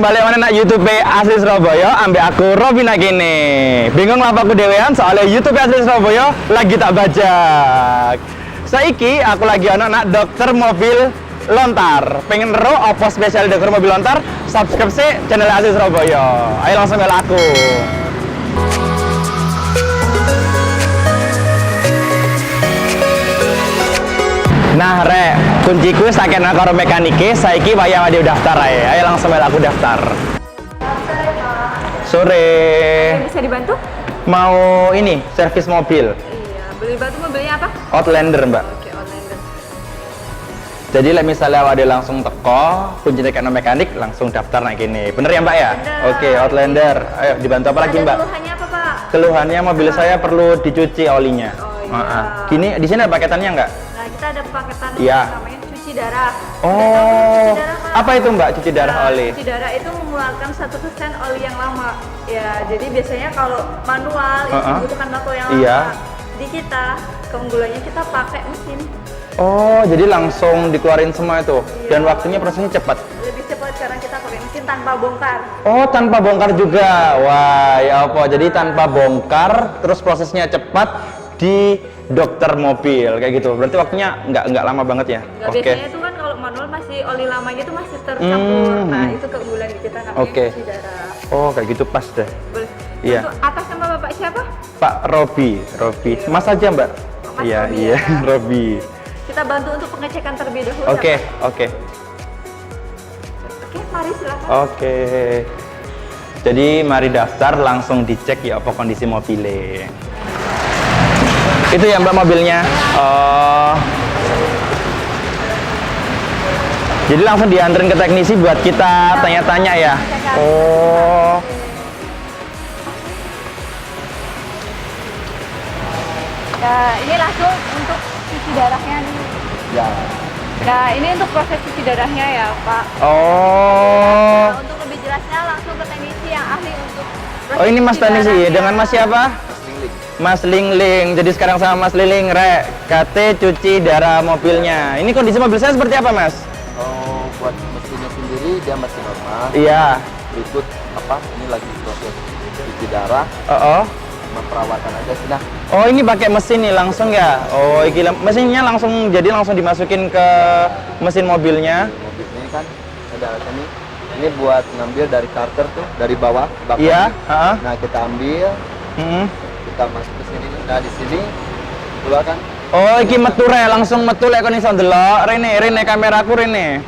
balik mana nak YouTube asli Surabaya, ambil aku Robin kene. Bingung apa aku dewean soalnya YouTube asli Surabaya lagi tak bajak. Saiki aku lagi nak dokter mobil lontar. Pengen ro apa spesial dokter mobil lontar? Subscribe sih channel asli Surabaya. Ayo langsung bel aku. Nah, rek, kunciku saking karo mekanike, saiki wayah wadi daftar ae. Ayo langsung bel aku daftar. Sore. Bisa dibantu? Mau ini, servis mobil. Iya, beli batu mobilnya apa? Outlander, Mbak. Oke, Outlander. Jadi misalnya wadi langsung teko, kunci tekan mekanik, langsung daftar naik ini. Bener ya, Mbak ya? Bener. Oke, Outlander. Ayo dibantu apa lagi, Mbak? Keluhannya apa, Pak? Keluhannya mobil saya perlu dicuci olinya. Oh, iya. Gini, di sini ada paketannya nggak? Nah, kita ada paketan Iya. namanya cuci darah. Oh, Cuci darah, Pak. apa itu Mbak cuci darah Nah, oli? Cuci darah itu mengeluarkan 1% oli yang lama. Ya, jadi biasanya kalau manual itu membutuhkan waktu yang lama. Iya. Di kita, keunggulannya kita pakai mesin. Oh, jadi langsung dikeluarin semua itu. Dan waktunya prosesnya cepat. Lebih cepat karena kita pakai mesin tanpa bongkar. Oh, tanpa bongkar juga. Wah, ya apa? Jadi tanpa bongkar, terus prosesnya cepat di dokter mobil kayak gitu. Berarti waktunya nggak lama banget ya? Nggak, biasanya itu kan kalau manual masih oli lamanya itu masih tercampur. Nah, itu keunggulan di kita namanya cuci darah. Oh, kayak gitu pas deh. Boleh. Iya. Untuk atas nama Bapak siapa? Pak Robi. Mas aja Mbak. Mas Iya, Robi, iya, ya. Robi. Kita bantu untuk pengecekan terlebih dahulu. Oke, ya, Pak? oke. Oke, mari silakan. Oke. Jadi mari daftar langsung dicek ya apa kondisi mobilnya. Itu ya Mbak mobilnya. Oh. Jadi langsung dianterin ke teknisi buat kita tanya-tanya ya. Oh. Nah, ini langsung untuk cuci darahnya nih. Ya. Nah, ini untuk proses cuci darahnya ya, Pak. Oh. Nah, untuk lebih jelasnya langsung ke teknisi yang ahli untuk proses Oh, ini Mas cuci teknisi darahnya. dengan Mas siapa? Mas Lingling. Jadi sekarang sama Mas Lingling, Rek. KT cuci darah mobilnya. Ini kondisi mobil saya seperti apa, Mas? Oh, buat mesinnya sendiri dia masih normal. Iya. Berikut apa? Ini lagi proses cuci darah, Oh. sama perawatan aja sih. Nah, Oh, ini pakai mesin nih langsung ya? Oh, iki mesinnya langsung jadi langsung dimasukin ke mesin mobilnya. mobil ini kan ada ini. Ini buat ngambil dari starter tuh, dari bawah. bakar. Iya. Heeh. Nah, kita ambil, kita masuk ke sini. Nah, di sini keluar kan. Oh, iki metu rek, langsung metu lek kon iso ndelok. Rene kameraku rene.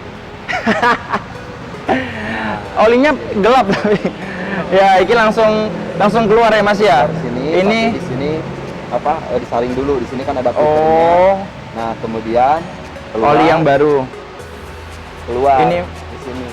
Olinya gelap tapi. Ya, iki langsung keluar ya, Mas ya. Di sini, Ini tapi di sini apa? Disaring dulu. Di sini kan ada filternya. oh, Nah, kemudian keluar, oli yang baru. keluar. Ini. Di sini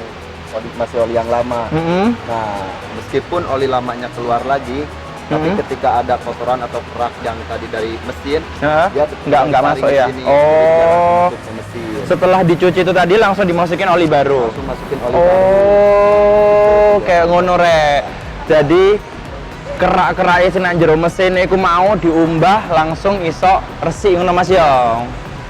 masih oli yang lama. Nah, meskipun oli lamanya keluar lagi, tapi ketika ada kotoran atau kerak yang tadi dari mesin, Heeh. dia tetap Nggak disaring masuk di ya? sini. Oh. Jadi dia langsung masuk ke mesin. Setelah dicuci itu tadi langsung dimasukin oli baru. Langsung masukin oli baru. Oh, kayak ngono rek. Jadi kerak-kerake sing nang jero mesin iku mau diumbah langsung iso resik ngono Mas ya.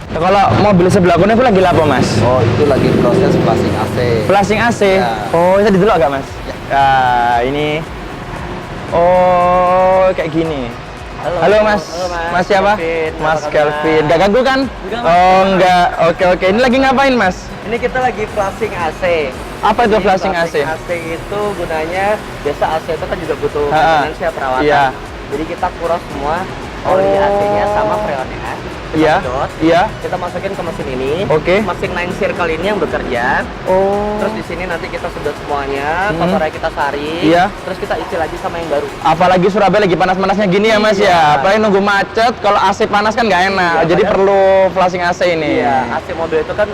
Kalau mobil sebelah kono iku lagi apa, Mas? Oh, itu lagi proses flashing AC. Flashing AC. Ya. Oh, bisa didelok gak, Mas? Ya. Nah, ini. Oh, kayak gini. Halo, Mas. Halo, Mas. Mas siapa? Kelvin. Mas Apa kabar? Kelvin. Gak ganggu kan? Enggak, Mas. Oh, enggak. Oke. Ini lagi ngapain, Mas? Ini kita lagi flashing AC. Apa itu Jadi flashing AC? AC itu gunanya biasa AC itu kan juga butuh Ha-ha. maintenance ya, perawatan. Iya. Jadi kita kuras semua oli Oh. AC-nya sama freonnya. Kita Iya. sedot, Iya. kita masukin ke mesin ini. Oke. Mesin 9 circle ini yang bekerja. Oh. Terus di sini nanti kita sedot semuanya, kotornya kita saring. Iya. Terus kita isi lagi sama yang baru. Apalagi Surabaya lagi panas-panasnya gini ya, Mas Iya. ya. Apalagi nunggu macet, kalau AC panas kan nggak enak. Iya, Jadi padahal- perlu flashing AC ini. Iya, AC mobil itu kan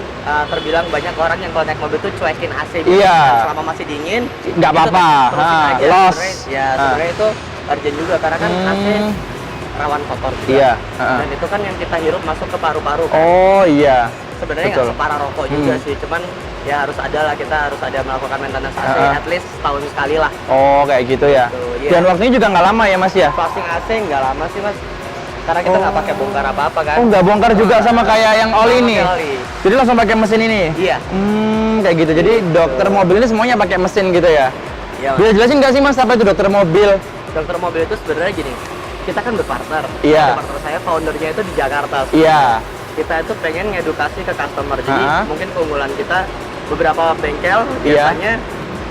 terbilang banyak orang yang kalau naik mobil itu cuekin AC. Iya. Selama masih dingin, Nggak itu apa-apa. terusin Ha, aja. los. Ya, sebenarnya itu urgent juga karena kan AC rawan kotor juga. Iya, Dan itu kan yang kita hirup masuk ke paru-paru kan. Oh iya. Sebenarnya betul. nggak separah rokok juga sih, cuman ya harus ada lah, kita harus ada melakukan maintenance AC at least setahun sekali lah. Oh kayak gitu ya. Gitu, iya. Dan waktunya juga nggak lama ya, Mas ya. Flashing AC nggak lama sih, Mas. Karena kita nggak pakai bongkar apa-apa kan. Oh, nggak bongkar juga sama kayak yang oli ini. Jadi langsung pakai mesin ini. Iya. Kayak gitu. Jadi dokter mobil ini semuanya pakai mesin gitu ya. Iya. Bisa jelasin nggak sih Mas apa itu dokter mobil? Dokter mobil itu sebenarnya gini. Kita kan berpartner. Iya. Partner saya foundernya itu di Jakarta. Iya. Kita itu pengen ngedukasi ke customer. Jadi mungkin keunggulan kita beberapa bengkel biasanya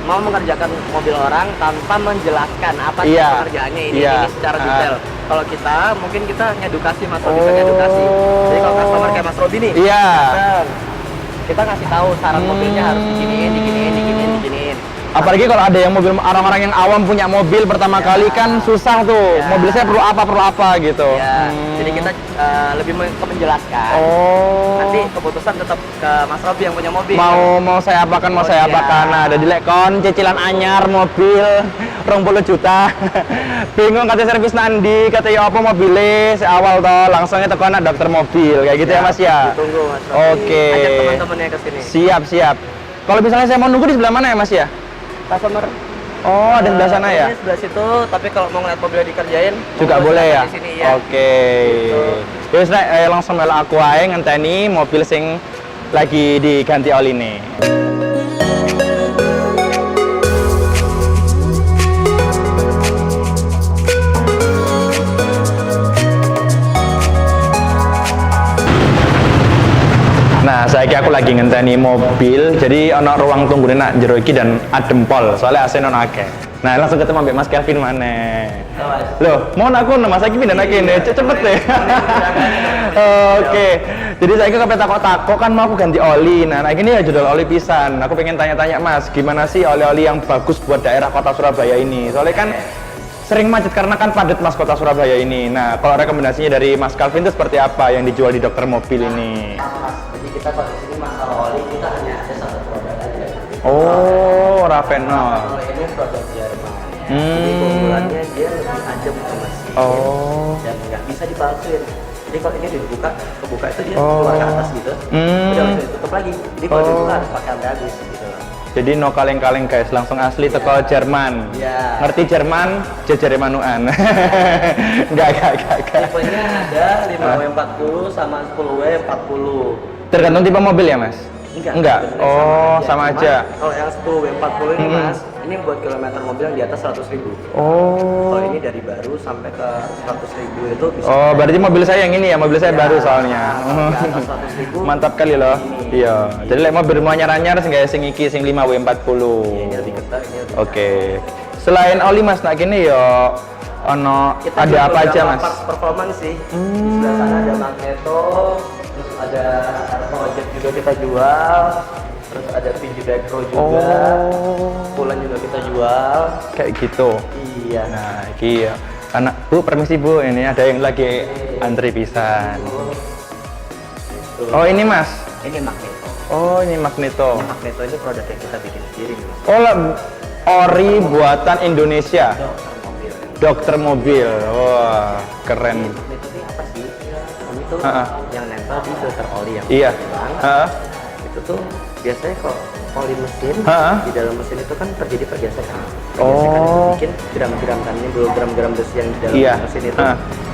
mau mengerjakan mobil orang tanpa menjelaskan apa sih pekerjaannya ini secara detail. Kalau kita mungkin kita ngedukasi Mas Robi, kita ngedukasi. Jadi kalau customer kayak Mas Robi nih, kita ngasih tahu saran mobilnya harus diginiin. Apalagi kalau ada yang mobil orang-orang yang awam punya mobil pertama kali kan susah tuh. Mobil saya perlu apa gitu. Jadi kita lebih menjelaskan. Nanti keputusan tetap ke Mas Robi yang punya mobil. Mau saya apakan, Nah, ada dilekon cicilan anyar mobil 20 juta. Bingung kata servis nandi, kata ya apa mobilnya seawal toh langsungnya tekan dokter mobil kayak gitu ya Mas ya. Ditunggu Mas Robi. Oke. Ajak teman-temannya ke sini. Siap. Kalau misalnya saya mau nunggu di sebelah mana ya Mas ya? Customer. Oh, ada sebelah sana ya? Ini sebelah situ, tapi kalau mau ngeliat mobilnya dikerjain juga boleh ya? Di sini, ya. Oke. Terus langsung melok aku ae ngenteni mobil sing lagi diganti oli nih. Nah, saiki aku lagi ngenteni mobil, jadi ono ruang tunggune nak jero iki dan adem pol, soalnya AC non akeh. Nah, langsung ketemu Mbak Mas Kelvin maneh. Loh, mau aku Mas saiki pindah nang kene, cepet deh. Oke. Jadi saiki kepe takok-takok kan mau aku ganti oli. Nah, ini ya judul oli pisan. Aku pengen tanya-tanya Mas, gimana sih oli-oli yang bagus buat daerah kota Surabaya ini? Soalnya kan sering macet karena kan padat Mas kota Surabaya ini. Nah, kalau rekomendasinya dari Mas Calvin itu seperti apa yang dijual di dokter mobil ini? Jadi kita kalau di sini masalah oli kita hanya ada satu produk aja. Oh, Ravenol. Kalau ini produk Jerman. Jadi keunggulannya dia lebih tajam ke mesin. Dan nggak bisa dipalsuin. Jadi kalau ini kebuka itu dia keluar ke atas gitu. Udah langsung ditutup lagi. Jadi kalau dibuka harus pakai habis gitu. Jadi no kaleng-kaleng guys, langsung asli teko Jerman. Ngerti Jerman, jajare manuan. Enggak. Tipenya ada 5W40 sama 10W40. Tergantung tipe mobil ya, Mas? Enggak. Oh, sama aja. Kalau yang 10W40 ini, Mas, ini buat kilometer mobil yang di atas 100.000. Oh. Kalau ini dari baru sampai ke 100.000 itu bisa. Oh, berarti mobil saya yang ini ya, mobil saya baru soalnya. Di atas 100.000. Mantap kali loh. Iya. Jadi lek mobil mau nyar-nyar sing sing iki sing 5W40. Ini lebih ketat, ini lebih Oke. Selain oli Mas, nak kene ya ono ada apa aja Mas? Parts performance sih. Di sebelah sana ada magneto, terus ada project juga kita jual, terus ada PG Backro juga, pulen juga kita jual. Kayak gitu. Iya. Nah, iki ya. Anak Bu, permisi Bu, ini ada yang lagi antri pisan. Oh, ini Mas. Ini magneto. Oh, ini magneto. Ini magneto itu produk yang kita bikin sendiri nih, Mas. Oh, ori buatan Indonesia. Dokter mobil. Wah, keren. Magneto ini apa sih? Ini tuh yang nempel di filter oli yang Iya. Itu tuh biasanya kalau oli mesin di dalam mesin itu kan terjadi pergesekan. Bikin gram-gram kan ini gram-gram besi yang di dalam mesin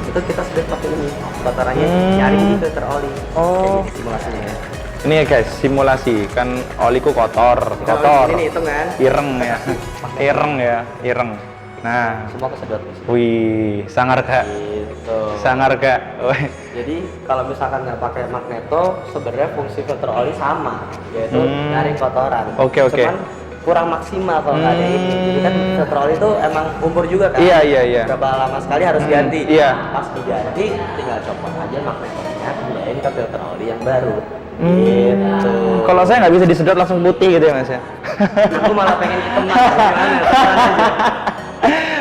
itu kita sudah pakai ini kotorannya nyaring di filter oli. Jadi simulasinya ya. Ini ya guys, simulasi kan oliku kotor. Ini hitungan. Ireng. Nah, semua kesedot. Wih, sangar Kak. Gitu. Sangar Kak. Jadi kalau misalkan nggak pakai magneto, sebenarnya fungsi filter oli sama, yaitu nyaring kotoran. Oke. Cuman kurang maksimal kalau nggak ada ini. Jadi kan filter oli itu emang umur juga kan. Iya. Berapa lama sekali harus ganti. Iya. Pas diganti, tinggal copot aja magnetonya, pindahin ke filter oli yang baru. Gitu. Kalau saya nggak bisa disedot langsung putih gitu ya Mas ya. Aku malah pengen hitam Mas.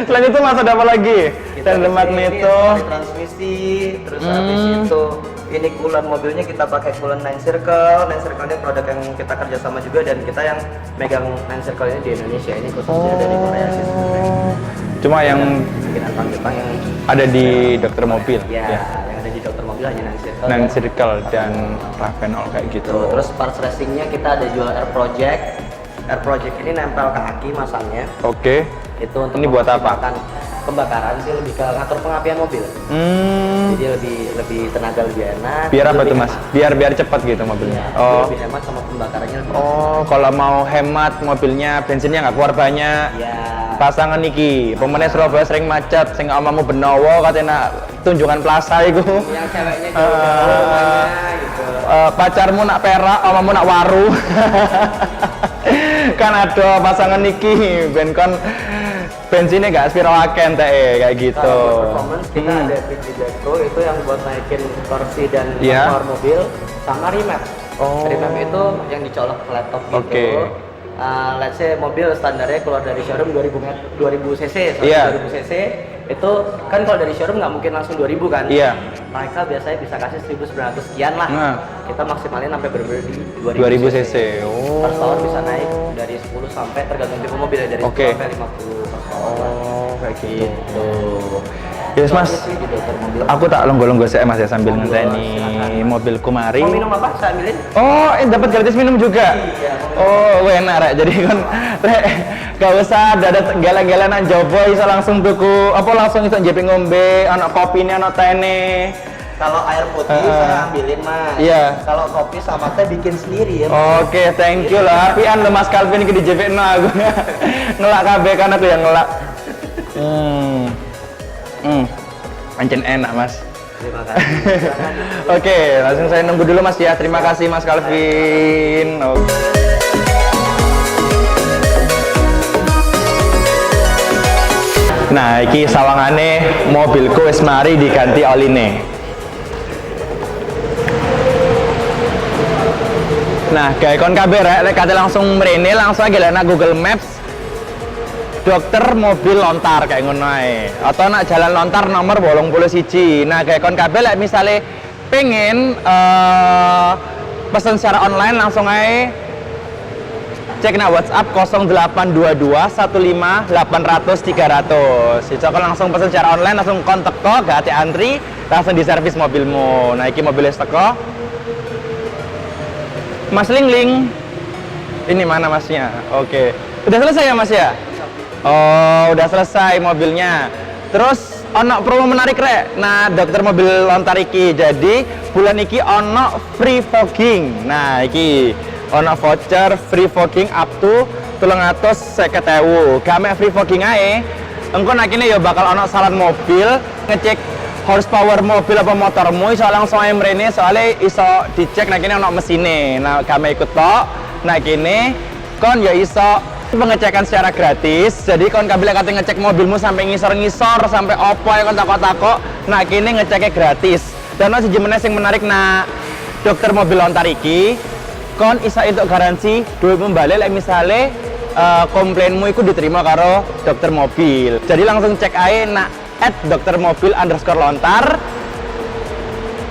Selain itu Mas ada apa lagi? Dan magneto. Transmisi, terus habis itu ini coolant mobilnya kita pakai coolant 9 Circle. 9 Circle ini produk yang kita kerja sama juga dan kita yang megang 9 Circle ini di Indonesia, ini khususnya dari Korea sih sebenarnya. Cuma yang Jepang yang ada di dokter mobil. Ya, yang ada di dokter mobil hanya 9 Circle. 9 Circle dan Ravenol kayak gitu. Terus parts racingnya kita ada jual Air Project. Air Project ini nempel ke aki masangnya. Oke. Itu untuk ini buat apa? pembakaran sih, lebih ke ngatur pengapian mobil. Jadi lebih tenaga lebih enak. Biar apa tuh Mas? Hemat. Biar cepat gitu mobilnya. Oh. Lebih hemat sama pembakarannya lebih. Oh, kalau mau hemat mobilnya bensinnya nggak keluar banyak. Iya. Pasangan iki, pemenang Surabaya sering macet, sing omamu Benowo katanya tunjungan Plaza iku. Yang ceweknya jauh-jauh rumahnya gitu. Pacarmu nak Perak, omamu nak Waru. Kan ada pasangan iki, ben kon bensinnya gak spiral aken kayak gitu. Kalau performance kita ada Jack Pro itu yang buat naikin torsi dan power mobil sama remap. Remap itu yang dicolok ke laptop gitu. Let's say mobil standarnya keluar dari showroom 2000 cc, 2000 cc itu kan kalau dari showroom nggak mungkin langsung 2000 kan? Mereka biasanya bisa kasih 1900 sekian lah. Kita maksimalin sampai bener-bener di 2000 cc. Per tahun bisa naik dari 10 sampai tergantung tipe mobil dari 10 sampai 50 per tahun. Kayak gitu. Yes Mas, aku tak longgo-longgo sih Mas ya sambil ngenteni mobilku mari. Mau minum apa? Saya ambilin. Oh, dapat gratis minum juga. Oh, enak rek. Jadi kan rek gak usah ada galan-galanan jobo iso langsung tuku apa langsung iso njepit ngombe, ana kopine, ana tene. Kalau air putih saya ambilin Mas. Iya. Kalau kopi sama teh bikin sendiri ya. Oke, thank you lah. Apian lo Mas Calvin iki dijepitno aku. Ngelak kabeh kan aku yang ngelak. Pancen enak Mas. Terima kasih. Oke, langsung saya nunggu dulu Mas ya. Terima kasih Mas Calvin. Nah, iki sawangane mobilku wis mari diganti oline. Nah, gawe kon kabeh rek, kate langsung mrene langsung aja nak Google Maps. Dokter mobil lontar kayak ngono ae. Atau nak jalan lontar nomor 81. Nah, kayak kon kabeh lek misale pengen pesen secara online langsung ae cek na WhatsApp 0822 15 800 300. Sico kon langsung pesen secara online langsung kon teko gak ate antri langsung diservis mobilmu. Nah, iki mobil teko. Mas Ling. Ini mana Masnya? Oke. Udah selesai ya Mas ya? Oh, udah selesai mobilnya. Terus ono promo menarik rek. Nah, dokter mobil lontar iki. Jadi bulan iki ono free fogging. Nah, iki ono voucher free fogging up to 350.000. Game free fogging ae. Engko nakine ya bakal ono salon mobil ngecek horsepower mobil apa motormu iso langsung ae mrene soalnya iso dicek nakine ono mesine. Nah, game ikut tok. Nah, kene kon ya iso pengecekan secara gratis. Jadi kon kabeh kate ngecek mobilmu sampai ngisor-ngisor sampai opo ya kon takok-takok. Nah, kini ngeceknya gratis. Dan ono siji meneh sing menarik nah dokter mobil lontar iki kon isa entuk garansi duitmu balik lek misale komplainmu iku diterima karo dokter mobil. Jadi langsung cek ae nak @doktermobil_lontar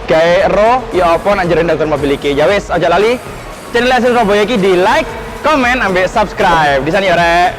gawe ro ya apa nak jeren dokter mobil iki. Ya wis aja lali channel Surabaya iki di like, komen, ambek subscribe. Di sana ya rek.